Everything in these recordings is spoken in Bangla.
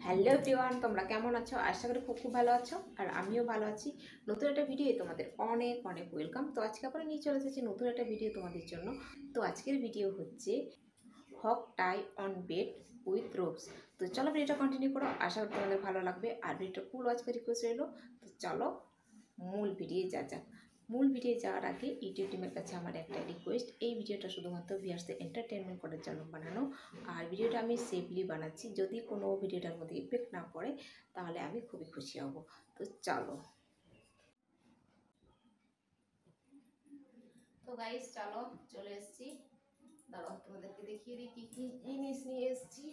হ্যালো এভরিওয়ান, তোমরা কেমন আছো? আশা করি খুব ভালো আছো। আর আমিও ভালো আছি। নতুন একটা ভিডিও তোমাদের অনেক অনেক ওয়েলকাম। তো আজকে আমরা নিয়ে চলে এসেছি নতুন একটা ভিডিও তোমাদের জন্য। তো আজকের ভিডিও হচ্ছে হক টাই অন বেড উইথ রোপস। তো চলো ভিডিওটা কন্টিনিউ করো, আশা করি তোমাদের ভালো লাগবে। আর ভিডিওটা ফুল ওয়াচ করে রিকোয়েস্ট রইলো। তো চলো মূল ভিডিও যাক। মূল ভিডিও যাওয়ার আগে ইউটিউব টিমের কাছে আমার একটা রিকোয়েস্ট, এই ভিডিওটা শুধুমাত্র ভিউয়ার্সদের এন্টারটেনমেন্ট করার জন্য বানানো। আর ভিডিওটা আমি সেফলি বানাচ্ছি, যদি কোনো ভিডিওটার মধ্যে ইফেক্ট না পড়ে তাহলে আমি খুবই খুশি হব। তো চলো। তো গাইস চলো, চলে এসেছি। দাঁড়াও তোমাদেরকে দেখিয়ে দিই কি কি জিনিস নিয়ে এসেছি।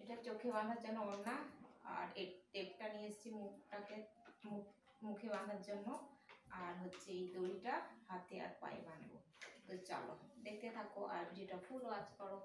এটা চোখে বাঁধার জন্য ওড়না, আর এই টেপটা নিয়ে এসেছি মুখে বাঁধার জন্য, আর হচ্ছে এই দড়িটা হাতে আর পায়ে বাঁধবো। তো চলো দেখতে থাকো আর ভিডিওটা ফুল ওয়াচ করো।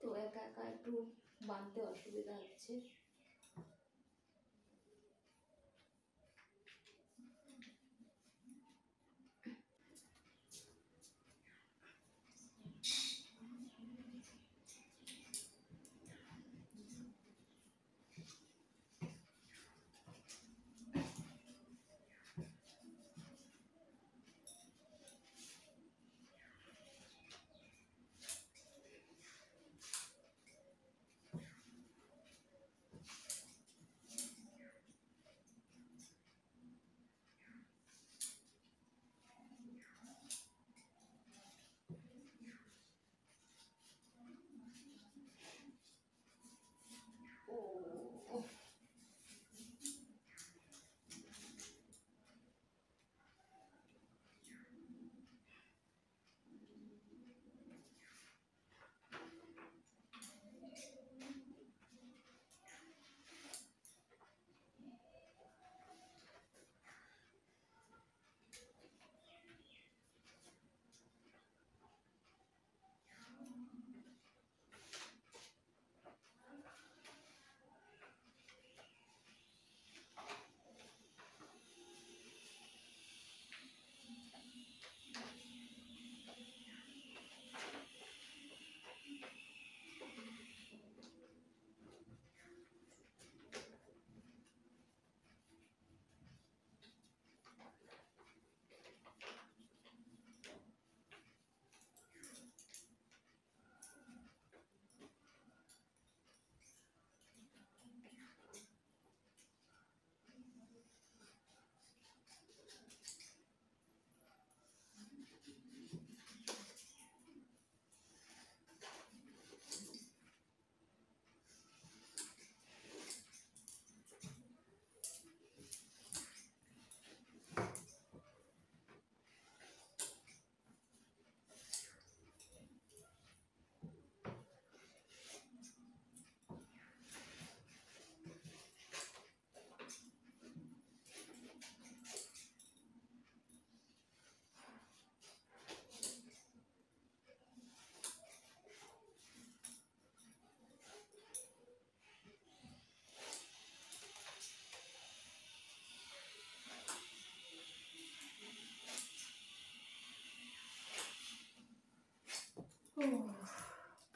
তো একা একা একটু বাঁধতে অসুবিধা হচ্ছে।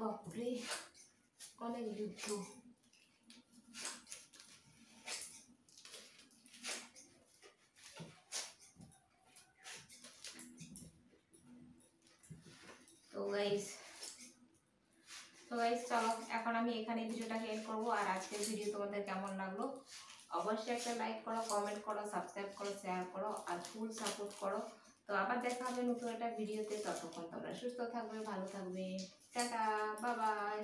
বাপরে অনেক যুদ্ধ। তো গাইস চলো এখন আমি এখানে ভিডিওটাকে এন্ড করবো। আর আজকের ভিডিও তোমাদের কেমন লাগলো অবশ্যই একটা লাইক করো, কমেন্ট করো, সাবস্ক্রাইব করো, শেয়ার করো আর ফুল সাপোর্ট করো। তো আবার দেখা হবে নতুন একটা ভিডিওতে। ততক্ষণ তোমরা সুস্থ থাকবে, ভালো থাকবে। Tata, bye bye.